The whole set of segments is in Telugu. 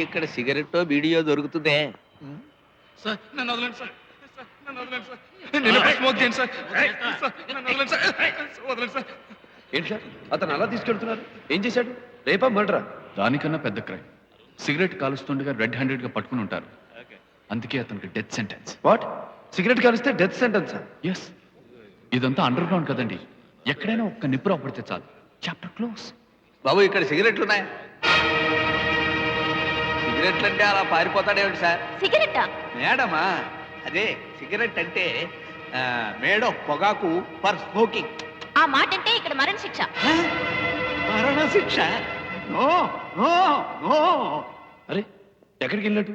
ఇక్కడ సిగరెట్ వీడియో దొరుకుతుందే. సార్ నన్ను వదలండి సార్, నన్ను వదలండి సార్, నేను ఎప్పుడు స్మోక్ చేయను సార్, నన్ను వదలండి సార్, వదలండి సార్. ఏంటి సార్ అతను అలా తీసుకెళ్తున్నారు? ఏం చేశాడు? రేపా మర్డరా? దానికన్నా పెద్ద క్రైమ్. సిగరెట్ కాలుస్తుండగా రెడ్ హ్యాండెడ్ గా పట్టుకుని ఉంటారు. అందుకే అతనికి డెత్ సెంటెన్స్. వాట్? సిగరెట్ కాలిస్తే డెత్ సెంటెన్సా? ఎస్. ఇదంతా అండర్ గ్రౌండ్ కదండి, ఎక్కడైనా ఒక్క నిప్పు పడితే చాలు, చాప్టర్ క్లోజ్. బాబు ఇక్కడ సిగరెట్లు ఉన్నాయి. సిగరెట్లు అంటే అలా పారిపోతాడేమిటి సార్? సిగరెట్టా? మేడమా, అదే సిగరెట్ అంటే మేడ్ ఆఫ్ పొగాకు ఫర్ స్మోకింగ్. ఆ మాట అంటే ఇక్కడ మరణ శిక్ష. మరణ శిక్ష? No no no. అరే ఎక్కడికి వెళ్ళినట్టు?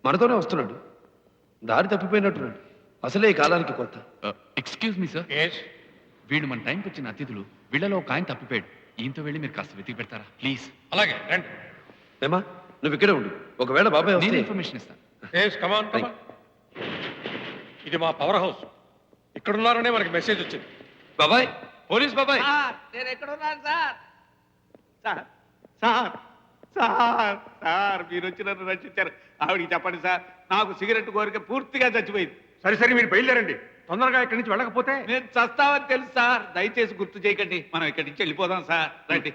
మనతోనే వస్తున్నాడు. దారి తప్పిపోయినట్టున్నాడు. అసలే ఈ కాలానికి కొత్త. ఎక్స్క్యూజ్ మీ సార్, వీళ్ళు మన టైంకి వచ్చిన అతిథులు. వీళ్ళలో ఒక ఆయన తప్పిపోయాడు. ఈయంతో వెళ్ళి మీరు కాస్త వెతికి పెడతారా ప్లీజ్? అలాగే రండి. ఏమా నువ్వు ఇక్కడే ఉండు. ఒకవేళ బాబాయ్ నేను వస్తే ఇన్ఫర్మేషన్ ఇస్తాను. కమాన్ కమాన్. ఇది మా పవర్ హౌస్. ఇక్కడ ఉన్నారనే మనకి మెసేజ్ వచ్చింది. బాబాయ్, పోలీస్ బాబాయ్. నేను ఎక్కడ ఉన్నాను sir? Sir sir sir sir మీరు వచ్చి నన్ను రక్షించారు. ఆవిడికి చెప్పండి సార్, నాకు సిగరెట్ కోరిక పూర్తిగా చచ్చిపోయింది. సరే సరే మీరు బయలుదేరండి. తొందరగా ఇక్కడి నుంచి వెళ్ళకపోతే నేను చస్తావని తెలుసు సార్. దయచేసి గుర్తు చేయకండి. మనం ఇక్కడి నుంచి వెళ్ళిపోదాం సార్. రండి.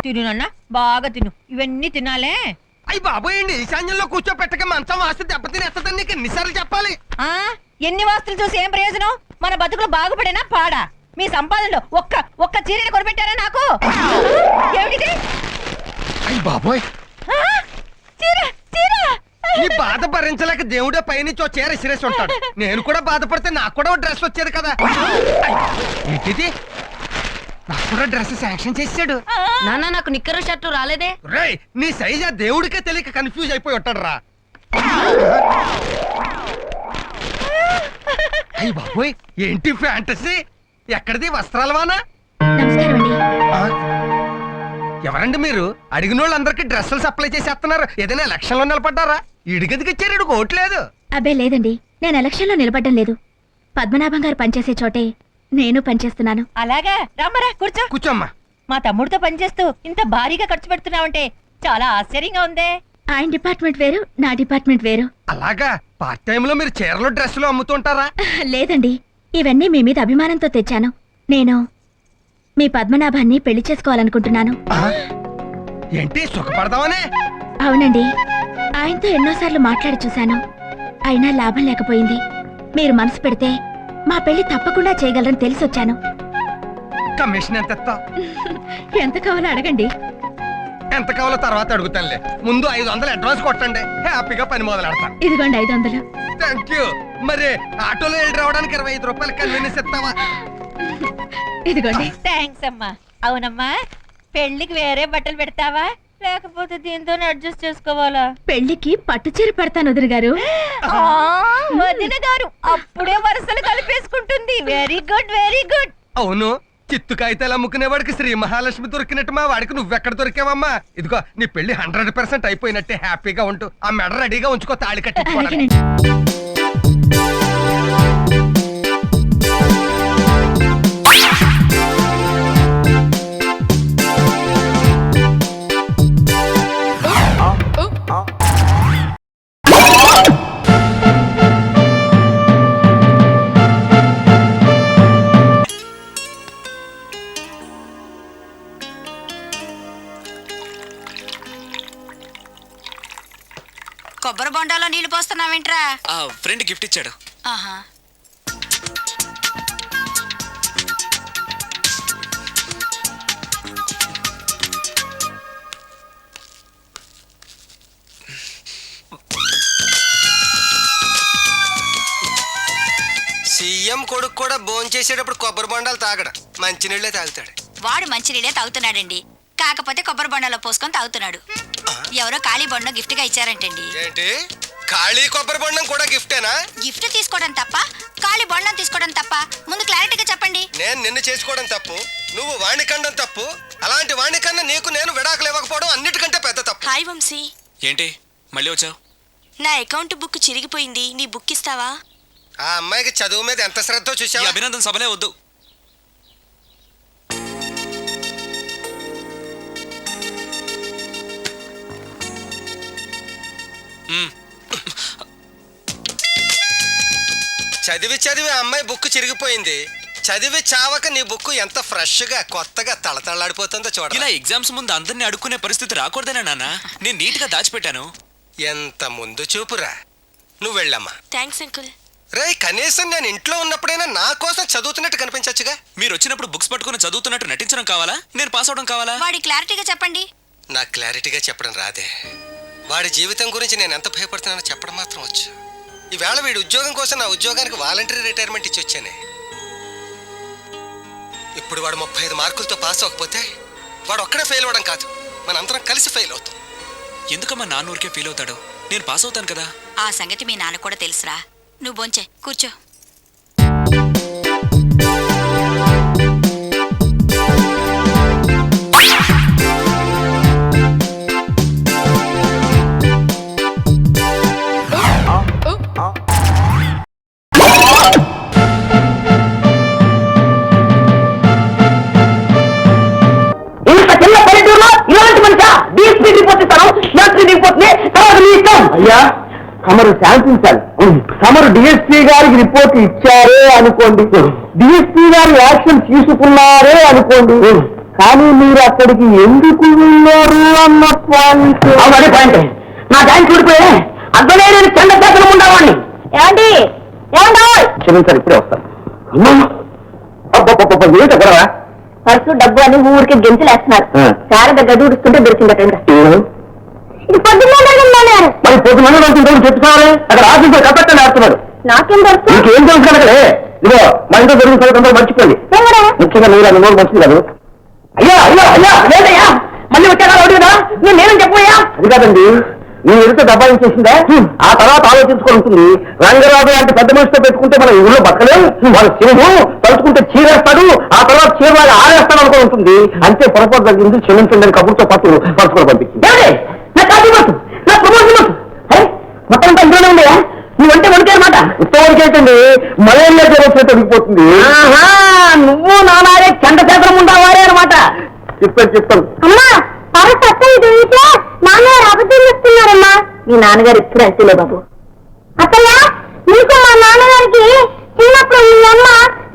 తిను నాన్న, బాగా తిను. ఇవన్నీ తినాలే. అయ్యి బాబోయండి, ఈశాన్యంలో కూర్చోపెట్టక మంచం వాస్తే దెబ్బతినేస్తుందని నీకు ఎన్నిసార్లు చెప్పాలి? ఆ ఎన్ని వాస్తులు చూసి ఏం ప్రయోజనం? మన బతుకులు బాగుపడేనా పాడా? మీ సంపాదనలో ఒక్క చీరని కొనిపెట్టారా నాకు? ఏమిటిది? అయ్యి బాబోయ్, ఆ, చీర చీర. నీ బాధ భరించలేక దేవుడే పైనుంచి ఓ చీర ఇసిరేసి ఉంటాడు. నేను కూడా బాధపడితే నాకు కూడా ఓ డ్రెస్ వచ్చేది కదా. ఏంటిది? నాకు కూడా డ్రెస్ శాంక్షన్ చేసాడు. నాన్న నాకు నిక్కరు షర్టు రాలేదే. రేయ్, నీ సైజా దేవుడికే తెలియక కన్ఫ్యూజ్ అయిపోయి ఉంటాడు రా. అయ్యి బాబోయ్, ఏంటి ఫ్యాంటసీ? ఎక్కడిది వస్త్రాలవానా? నమస్కారం అండి. ఎవరండి మీరు? అడిగిన వాళ్ళందరికీ డ్రెస్సులు సప్లై చేసేస్తున్నారు. ఏదైనా ఎలక్షన్ లో నిలబడ్డారా? ఇడిగదికి ఇచ్చారు, ఇడికి ఓట్లేదు. అబ్బే లేదండి, నేను ఎలక్షన్ లో నిలబడ్డం లేదు. పద్మనాభం గారు పనిచేసే చోటే నేను పనిచేస్తున్నాను. అలాగా, రామరా కూర్చో. కూర్చోమ్మా. మా తమ్ముడితో పనిచేస్తూ ఇంత భారీగా ఖర్చు పెడుతున్నావంటే చాలా ఆశ్చర్యంగా ఉందే. ఆయన డిపార్ట్మెంట్ వేరు, నా డిపార్ట్మెంట్ వేరు. అలాగా, పార్ట్ టైం లో మీరు చీరలు డ్రెస్సులు అమ్ముతుంటారా? లేదండి, ఇవన్నీ మీ మీద అభిమానంతో తెచ్చాను. నేను మీ పద్మనాభాన్ని పెళ్లి చేసుకోవాలనుకుంటున్నాను. ఏంటి, సుఖపడదామనే? అవునండి, ఆయనతో ఎన్నోసార్లు మాట్లాడి చూశాను. అయినా లాభం లేకపోయింది. మీరు మనసు పెడితే మా పెళ్లి తప్పకుండా చేయగలరని తెలిసొచ్చాను. కమిషన్ ఎంత ఇస్తావ్? ఎంత కావాలో అడగండి. ఎంత కావాలో తర్వాత అడుగుతానులే. ముందు 500 అడ్వాన్స్ కొట్టండి, హ్యాపీగా పని మొదలెడతాను. ఇదిగోండి 500. Thank you. మరి ఆటోలో వెళ్ళి రావడానికి 25 రూపాయలు కన్వీనియన్స్ ఇస్తావా? ఇదిగోండి. థ్యాంక్స్ అమ్మా. అవునమ్మా, పెళ్లికి వేరే బట్టలు పెడతావా లేకపోతే దీంతోనే అడ్జస్ట్ చేసుకోవాలా? పెళ్లికి పట్టు చీర పెడతాను వదిన గారు. వదిన గారు అప్పుడే వరుసలు కలిపేసుకుంటుంది. Very good very good. అవును, చిత్తు కాగితాలు అమ్ముకునేవాడికి శ్రీ మహాలక్ష్మి దొరికినట్టు మా వాడికి నువ్వెక్కడ దొరికావమ్మా? ఇదిగో నీ పెళ్లి 100% అయిపోయినట్టే. హ్యాపీగా ఉంటూ ఆ మెడ రెడీగా ఉంచుకో, తాళి కట్టి. అలాగేనండి. కొబ్బరి బొండాలో నీళ్లు పోస్తున్నావేంట్రా? ఫ్రెండ్ గిఫ్ట్ ఇచ్చాడు. ఆహా. సీఎం కొడుకు కూడా భోంచేసేటప్పుడు కొబ్బరి బొండాలు తాగడు, మంచినీళ్ళే తాగుతాడు. వాడు మంచినీళ్ళే తాగుతున్నాడండి, కాకపోతే కొబ్బరి బొండాలో పోసుకొని తాగుతున్నాడు. ఎవరో ఖాళీ బొండం గిఫ్ట్ గా ఇచ్చారంటండి. ఏంటి, ఖాళీ కొబ్బరి బొండం కూడా గిఫ్టేనా? గిఫ్ట్ తీసుకోవడం తప్ప ఖాళీ బొండం తీసుకోవడం తప్ప? ముందు క్లారిటీగా చెప్పండి. నేను నిన్ను చేసుకోవడం తప్పు, నువ్వు వాణ్ణి కండం తప్పు. అలాంటి వాణ్ణి కన్నా నీకు నేను విడాకులు ఇవ్వకపోవడం అన్నిటికంటే పెద్ద తప్పు. హాయ్ వంశీ. ఏంటి మళ్ళీ వచ్చావు? నా అకౌంట్ బుక్ చిరిగిపోయింది, నీ బుక్ ఇస్తావా? ఆ అమ్మాయికి చదువు మీద ఎంత శ్రద్ధ ఈ చూసావా? అభినందన సభలే వద్దు. చదివి చదివి ఆ అమ్మాయి బుక్ చిరిగిపోయింది. చదివి చావక నీ బుక్ ఎంత ఫ్రెష్ గా కొత్తగా తళతళలాడిపోతుందో చూడ. ఇలా ఎగ్జామ్స్ ముందు అందరినీ అడుక్కునే పరిస్థితి రాకూడదేనా నాన్న? నేను నీట్ గా దాచిపెట్టాను. ఎంత ముందు చూపురా. నువ్వు వెళ్ళమ్మా. Thanks uncle. రే, కనీసం నేను ఇంట్లో ఉన్నప్పుడైనా నా కోసం చదువుతున్నట్టు కనిపించచ్చుగా. మీరు వచ్చినప్పుడు బుక్స్ పట్టుకుని చదువుతున్నట్టు నటించడం కావాలా, నేను పాస్ అవడం కావాలా? వాడి క్లారిటీగా చెప్పండి. నాకు క్లారిటీగా చెప్పడం రాదే. వాడి జీవితం గురించి నేను ఎంత భయపడుతున్నానో చెప్పడం మాత్రం వచ్చు. ఈవేళ వీడి ఉద్యోగం కోసం నా ఉద్యోగానికి వాలంటరీ రిటైర్మెంట్ ఇచ్చి వచ్చానే. ఇప్పుడు వాడు 35 మార్కులతో పాస్ అవ్వకపోతే వాడు ఒక్కడే ఫెయిల్ అవ్వడం కాదు, మనందరం కలిసి ఫెయిల్ అవుతాం. ఎందుకమ్మా నాన్న ఊరికే ఫీల్ అవుతాడు? నేను పాస్ అవుతాను కదా. ఆ సంగతి మీ నాన్న కూడా తెలుసురా. నువ్వు బొంచే కూర్చో. అయ్యా తమరు శాంతించాలి. తమరు డిఎస్పీ గారికి రిపోర్ట్ ఇచ్చారే అనుకోండి, డిఎస్పీ గారు యాక్షన్ తీసుకున్నారే అనుకోండి, కానీ మీరు అక్కడికి ఎందుకు వెళ్ళారు అన్న పాయింట్. అదే పాయింట్. నా ట్యాంక్ ఊడిపోయే అర్థమే నేను చంద్రశేఖరం ఉండేవాడిని. ఏమండి క్షమించాలి, ఇప్పుడే వస్తాను. ఏంటరా పర్సు డబ్బు అని ఊరికి గెంతులేస్తున్నారు. శారద గది ఉడుస్తుంటే దొరికిందట. ఇది పొద్దున్న మరి పొద్దున చెప్తున్నారు, అక్కడ ఆఫీసులో కట్టండి ఆడుతున్నాడు. నాకేం తెలుసు? ఇంకేం తెలుసు కనుకలే. ఇదిగో మా ఇంట్లో జరిగిన సంగతి మర్చిపోయింది. ముఖ్యంగా మీరు అది నోరు మంచిది కాదు. అయ్యా అయ్యా అయ్యా లేదయ్యా, మళ్ళీ వచ్చారా అడుగుదా? నేనేం చెప్పయ్యా? అది కాదండి, నీ ఎదుట దబాయించేసిందా? ఆ తర్వాత ఆలోచించుకొని ఉంటుంది. రంగరాజు లాంటి పెద్ద మనిషితో పెట్టుకుంటే మన ఊళ్ళో బతకలేం, వాళ్ళ సింహం తలుచుకుంటే చీరేస్తాడు, ఆ తర్వాత చీరలాగా ఆరేస్తాడు అనుకుని ఉంటుంది. అంతే పొరపాటు తగ్గింది, క్షమించండి అని కబుర్తో పట్టు పరచుకొని పంపించింది. నా కాదు బస్సు, నా ప్రమోషన్ బస్సు. మొత్తం అంతా ఇంట్లోనే ఉండయా? నువ్వంటే వణికేనమాట. ఇంతవరకేటండి మలేరియా జ్వరం తొడిగిపోతుంది. నువ్వు నానాగే చండశేఖరం ఉండవారే అనమాట. చెప్తాను అమ్మా నాన్నగారు అబద్ధం చెప్తున్నారమ్మా. మీ నాన్నగారు ఎప్పుడు అంతేలే బాబు. అసలు నీకు మా నాన్నగారికి చిన్నప్పుడు మీ అమ్మ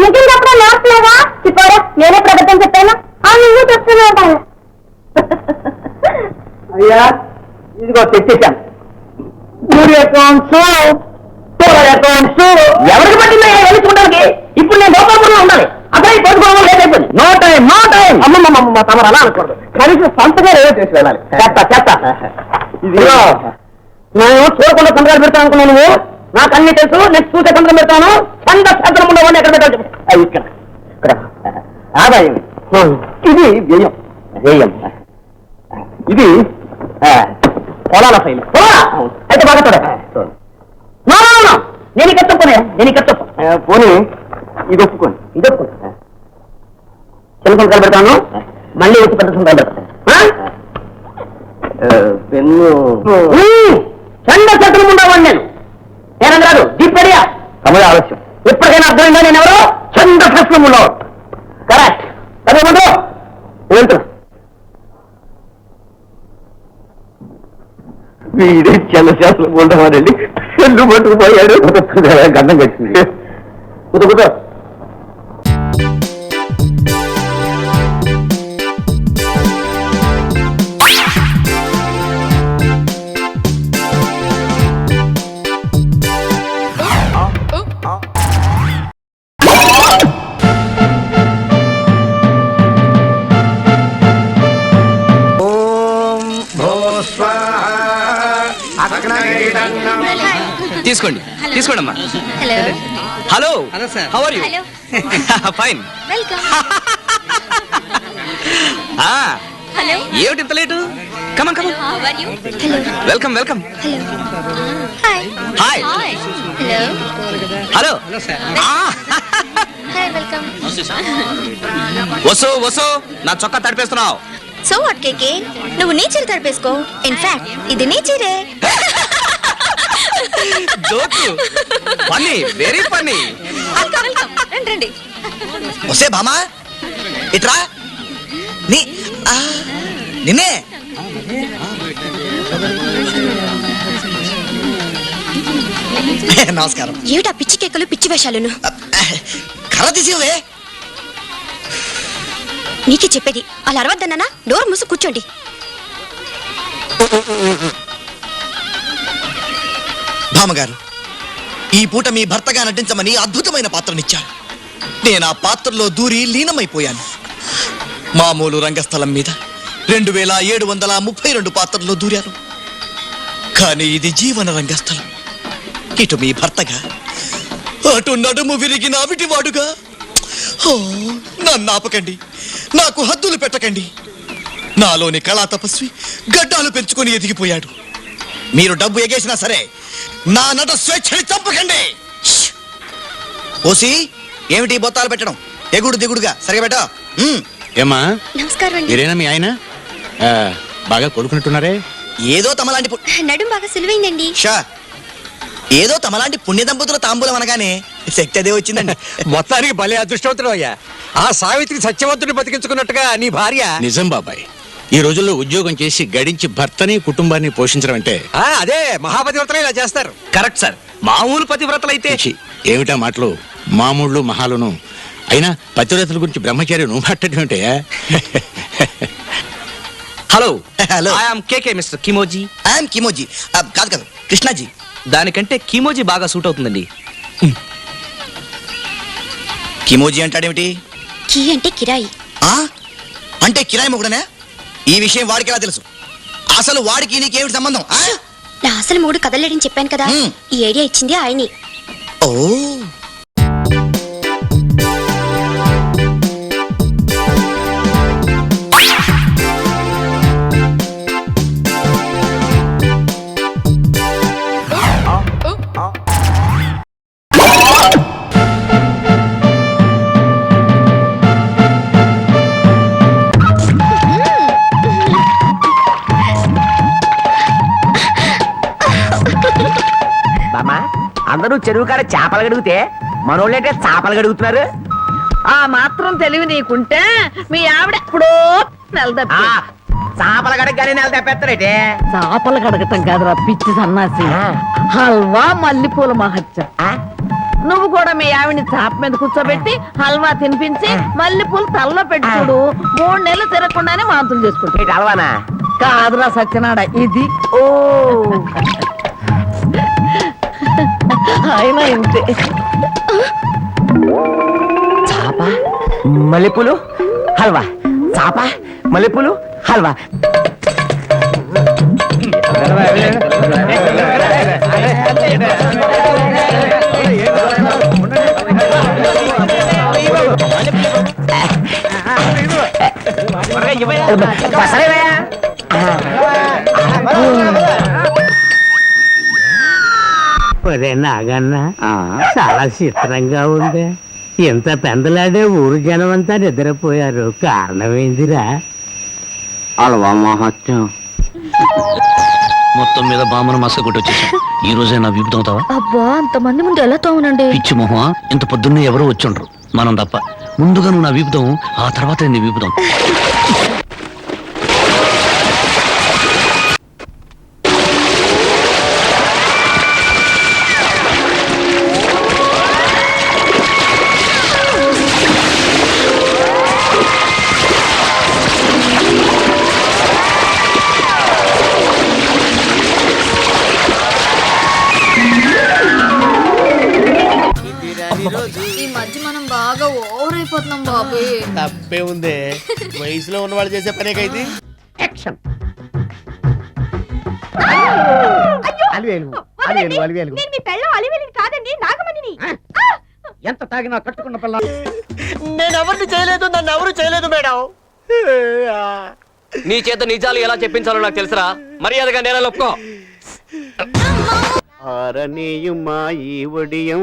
నిజం చెప్పడం నేర్పలేదా? చెప్పారా? నేనే అబద్ధం చెప్పాను. నువ్వు చెప్తున్నావు. అయ్యా ఇదిగో తెచ్చేసాను. 3 అకౌంట్స్ 4 అకౌంట్స్ ఎవరికి పట్టిందయ్యా వెళ్ళించుకోవడానికి? ఇప్పుడు నేను లోపల ఉండాలి. అబ్బాయి పడుకోవడం లేదైపోయింది. No time no time. అమ్మమ్మ తమరు అలా అనకూడదు. కనీసం సంతగా ఏదో చేసి వెళ్ళాలి. చేస్తా. ఇదిగో నేను చూడకుండా సంతకాలు పెడతాను అనుకున్నాను. నువ్వు నాకు అన్ని తెలుసు, నెక్స్ట్ చూసే సంతకం పెడతాను. చంద్రశేఖరం ఉండేవాడిని ఎక్కడ పెట్టాలి? ఇక్కడ ఆదాయం. ఇది వ్యయం. ఇది పొలాల ఫైల్. అయితే బాగా చూడ. నేను ఇక్కడ తప్పనే పోనీ ఇది ఒప్పుకోండి. చిన్న సంతకాలు పెడతాను, మళ్ళీ వచ్చి పెద్ద సంతకాలు పెడతాను. పెన్ను చంద్రశేఖరం ఉండేవాడిని నేను కాదు. దీపడియా సమయ ఆలస్యం. ఎప్పటికైనా అర్థమైందా నేను ఎవరో? చంద్రశేఖరం ఉండేవాడు. కరెక్ట్. అదే ముందు వెళ్తున్నా. వీడే చంద్రశేఖరం ఉండవాడండి. చెల్లు పట్టుకుపోయాడు. గండం కట్టింది. కుదుకుతా తీసుకోండి అమ్మా. Hello how are you? Fine. ఏమిటి ఇంత late? Come on welcome. Hi. Hello. Hi welcome. Vasu Vasu నా చొక్కా తడిపేస్తున్నావు. సో వాట్ కేకే, నువ్వు నీ చీర తడిపేసుకో. ఇన్ఫాక్ట్ ఇది నీ చీరే. Joke funny, very funny. Welcome రండి రండి. వసే బామా ఇట్రా. నీ నిన్నే నమస్కారం. ఏమిటా పిచ్చి కేకలు పిచ్చి వేషాలను? కర్ర తీసివే. నీకే చెప్పేది, అలా అరవద్దన్నానా? డోర్ మూసి కూర్చోండి. భామగారు, ఈ పూట మీ భర్తగా నటించమని అద్భుతమైన పాత్రనిచ్చారు. నేను ఆ పాత్రలో దూరి లీనమైపోయాను. మామూలు రంగస్థలం మీద 2732 పాత్రల్లో దూరాను. కానీ ఇది జీవన రంగస్థలం. ఇటు మీ భర్తగా, అటు నడుము విరిగిన అవిటివాడుగా. నన్ను ఆపకండి, నాకు హద్దులు పెట్టకండి. నాలోని కళా తపస్వి గడ్డాలు పెంచుకొని ఎదిగిపోయాడు. మీరు డబ్బు ఎగేసినా సరే నా నట స్వేచ్ఛని చంపకండి. ఓసి ఏమిటి బొత్తాలు పెట్టడం? ఎగుడు దిగుడుగా సరిగా పెట్ట. ఏమ్మా నమస్కారం అండి. మీరేనా మీ ఆయన బాగా కొడుకున్నట్టున్నారే? ఏదో తమలాంటి నడుం బాగా సులువైందండి. ఏదో తమలాంటి పుణ్య దంపతుల తాంబూలం అనగానే శక్తి అదే వచ్చిందండి. మొత్తానికి భలే అదృష్టవంతుడు అయ్యా. ఆ సావిత్రి సత్యవంతుని బతికించుకున్నట్టుగా నీ భార్య. నిజం బాబాయ్, ఈ రోజుల్లో ఉద్యోగం చేసి గడించి భర్తని కుటుంబాన్ని పోషించడం అంటే అదే మహాపతివ్రతలు ఇలా చేస్తారు. Correct sir. మామూలు పతివ్రతలైతే ఛీ, ఏమిటా మాటలు? మామూళ్ళు మహాలును. అయినా పతివ్రతల గురించి బ్రహ్మచారి నువ్వు మాట్లాడటం ఏంటే? Hello hello, I'm KK mister Kimoji. I'm Kimoji. కాదు కాదు, కృష్ణాజీ. దానికంటే కిమోజీ బాగా సూట్ అవుతుందండి. కిమోజీ అంటాడేమిటి? కీ అంటే కిరాయి. అంటే కిరాయి మొగుడనే? ఈ విషయం వాడికి ఎలా తెలుసు? అసలు వాడికి నీకేమిటి సంబంధం? నా అసలు మూడు కదలలేడని చెప్పాను కదా. ఈ ఐడియా ఇచ్చింది ఆయనే. ఓ, అందరూ చెరువు కాడ చేపలు గడిగితే మనోళ్ళంటే చేపలు గడుగుతున్నారు. ఆ మాత్రం తెలివి నీకుంటే మీ ఆవిడ ఎప్పుడో నెలదప్పి. చేపల గడగానే నెల తప్పేస్తారేటే. చేపలు కడగటం కాదురా పిచ్చి సన్నాసి. హల్వా మల్లెపూల మహత్యం. నువ్వు కూడా మీ ఆవిడ్ని చాప మీద కూర్చోబెట్టి హల్వా తినిపించి మల్లెపూలు తలలో పెట్టి చూడు. 3 నెలలు తిరగకుండానే వాంతులు చేసుకుంటా. హల్వానా? కాదురా సత్యనాడ, ఇది. ఓ, అయినా ఇంతే. చాప మల్లెపూలు హల్వా, చాప మల్లెపూలు హల్వా. నాగన్నా చాలా చిత్రంగా ఉంది. ఎంత పెందలాడే ఊరు జనం అంతా నిద్రపోయారు. కారణం ఏందిరా? హల్వా మహత్యం. మొత్తం మీద బామ్మను మసక కొట్టి వచ్చేసాం. ఈ రోజే నా వీపు తోముతావా? అబ్బా, అంతమంది ముందు ఎలా తోమనండి? పిచ్చి మొహమా, ఇంత పొద్దున్నే ఎవరో వచ్చుండ్రు, మనం తప్ప. ముందుగా నువ్వు నా వీపుతాం, ఆ తర్వాత నీ వీపుతాం. ఈ మధ్య మనం బాగా ఓవర్ అయిపోతున్నాం బాబు. తప్పే ఉంది, వయసులో ఉన్నవాళ్ళు చేసే పనేకైతే. ఎంత తాగినా కట్టుకున్న పిల్ల. నేను ఎవరిని చేయలేదు, నన్ను ఎవరు చేయలేదు మేడం. నీ చేత నిజాలు ఎలా చెప్పించాలో నాకు తెలుసురా. మర్యాదగా నేల ఒప్పుకో. ఆరనీయుమా ఈ ఒడియం